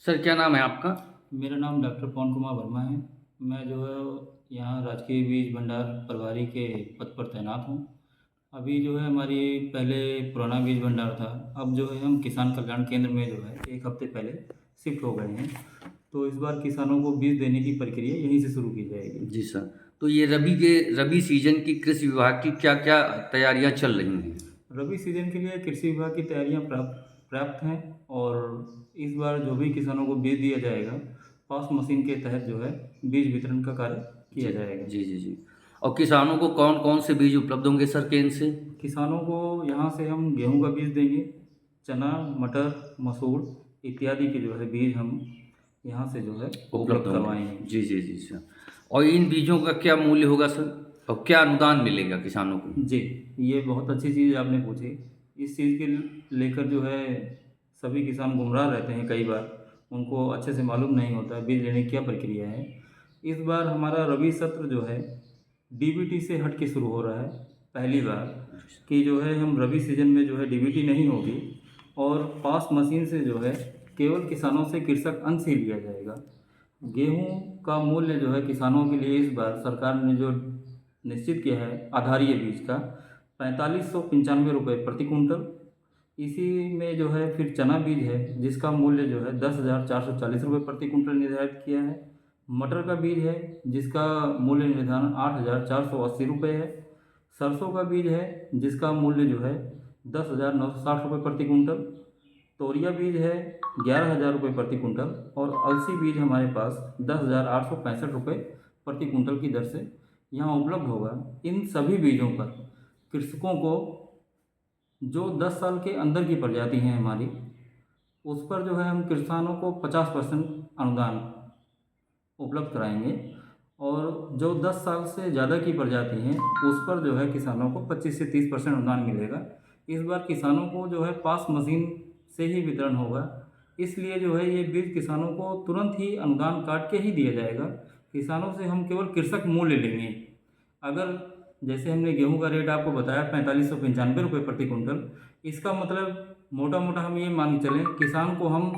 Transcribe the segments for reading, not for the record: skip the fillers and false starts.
Sir क्या नाम है आपका? मेरा नाम डॉक्टर पवन कुमार वर्मा है। मैं जो है यहाँ राजकीय बीज भंडार प्रभारी के पद पर तैनात हूँ। अभी जो है हमारी पहले पुराना बीज भंडार था, अब जो है हम किसान कल्याण केंद्र में जो है 1 हफ्ते पहले शिफ्ट हो गए हैं। तो इस बार किसानों को बीज देने की प्रक्रिया यहीं से शुरू की जाएगी। जी सर। तो ये रबी सीजन की कृषि विभाग की क्या-क्या तैयारियां चल रही हैं? रबी सीजन के लिए कृषि विभाग की तैयारियां प्राप्त हैं और इस बार जो भी किसानों को बीज दिया जाएगा, पास मशीन के तहत जो है बीज वितरण का कार्य किया जी, जाएगा। जी, जी, जी। और किसानों को कौन-कौन से बीज उपलब्ध होंगे सर केंद्र से? किसानों को यहाँ से हम गेहूं का बीज देंगे, चना, मटर, मसूर इत्यादि के जो है बीज हम यहाँ से जो है उपलब्ध उपलब्ध होंगे। करवाएंगे। जी, जी, जी सर। और इन बीजों का क्या मूल्य होगा सर? और क्या अनुदान मिलेगा किसानों को? जी, ये बहुत अच्छी चीज़ आपने पूछी। इस चीज़ के लेकर जो है सभी किसान गुमराह रहते हैं कई बार, उनको अच्छे से मालूम नहीं होता है बीज लेने की क्या प्रक्रिया है। इस बार हमारा रबी सत्र जो है डीबीटी से हट के शुरू हो रहा है, पहली बार कि जो है हम रबी सीजन में जो है डीबीटी नहीं होगी और पास मशीन से जो है केवल किसानों से कृषक अंश ही लिया जाएगा। गेहूँ का मूल्य जो है किसानों के लिए इस बार सरकार ने जो निश्चित किया है आधारीय बीज का 4595 रुपये प्रति कुंटल। इसी में जो है फिर चना बीज है जिसका मूल्य जो है 10,440 रुपये प्रति कुंटल निर्धारित किया है। मटर का बीज है जिसका मूल्य निर्धारण 8,480 रुपये है। सरसों का बीज है जिसका मूल्य जो है 10,960 रुपये प्रति कुंटल। तोरिया बीज है 11,000 रुपये प्रति कुंटल और अलसी बीज हमारे पास 10,865 रुपये प्रति कुंटल की दर से यहाँ उपलब्ध होगा। इन सभी बीजों पर कृषकों को जो 10 साल के अंदर की प्रजाति हैं हमारी, उस पर जो है हम किसानों को 50% अनुदान उपलब्ध कराएंगे और जो 10 साल से ज़्यादा की प्रजाति हैं उस पर जो है किसानों को 25 से 30% अनुदान मिलेगा। इस बार किसानों को जो है पास मशीन से ही वितरण होगा, इसलिए जो है ये बीज किसानों को तुरंत ही अनुदान काट के ही दिया जाएगा। किसानों से हम केवल कृषक मूल्य लेंगे। अगर जैसे हमने गेहूं का रेट आपको बताया 4595 रुपये प्रति कुंटल, इसका मतलब मोटा मोटा हम ये मान के चलें किसान को हम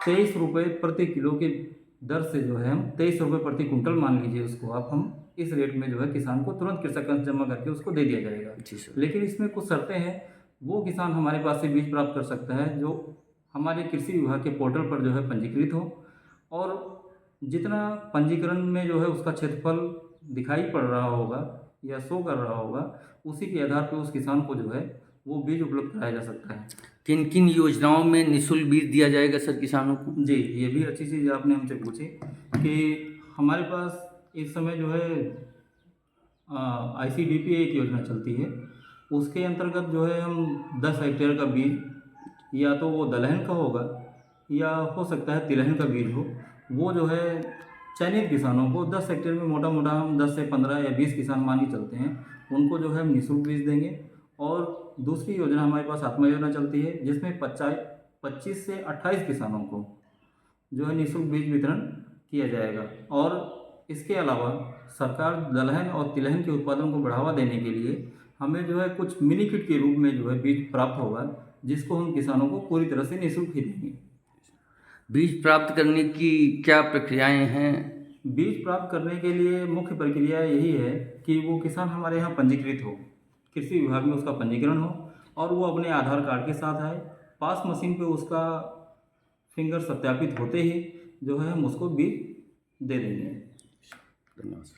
23 रुपये प्रति किलो की दर से जो है हम 23 रुपये प्रति कुंटल मान लीजिए उसको आप, हम इस रेट में जो है किसान को तुरंत कृषक अंश जमा करके उसको दे दिया जाएगा। जी सर। लेकिन इसमें कुछ शर्तें हैं। वो किसान हमारे पास से बीज प्राप्त कर सकता है जो हमारे कृषि विभाग के पोर्टल पर जो है पंजीकृत हो और जितना पंजीकरण में जो है उसका क्षेत्रफल दिखाई पड़ रहा होगा या शो कर रहा होगा, उसी के आधार पर उस किसान को जो है वो बीज उपलब्ध कराया जा सकता है। किन-किन योजनाओं में निःशुल्क बीज दिया जाएगा सर किसानों को? जी, ये भी अच्छी चीज़ आपने हमसे पूछी कि हमारे पास इस समय जो है आईसीडीपी एक योजना चलती है, उसके अंतर्गत जो है हम 10 हेक्टेयर का बीज या तो वो दलहन का होगा या हो सकता है तिलहन का बीज हो, वो जो है चयनित किसानों को 10 हेक्टेयर में मोटा मोटा हम 10 से 15 या 20 किसान मान के चलते हैं, उनको जो है हम निःशुल्क बीज देंगे। और दूसरी योजना हमारे पास आत्मा योजना चलती है जिसमें 25 से 28 किसानों को जो है निःशुल्क बीज वितरण किया जाएगा। और इसके अलावा सरकार दलहन और तिलहन के उत्पादन को बढ़ावा देने के लिए हमें जो है कुछ मिनी किट के रूप में जो है बीज प्राप्त होगा, जिसको हम किसानों को पूरी तरह से निःशुल्क ही देंगे। बीज प्राप्त करने की क्या प्रक्रियाएं हैं? बीज प्राप्त करने के लिए मुख्य प्रक्रिया यही है कि वो किसान हमारे यहाँ पंजीकृत हो, कृषि विभाग में उसका पंजीकरण हो और वो अपने आधार कार्ड के साथ आए। पास मशीन पे उसका फिंगर सत्यापित होते ही जो है हम उसको बीज दे देंगे। धन्यवाद।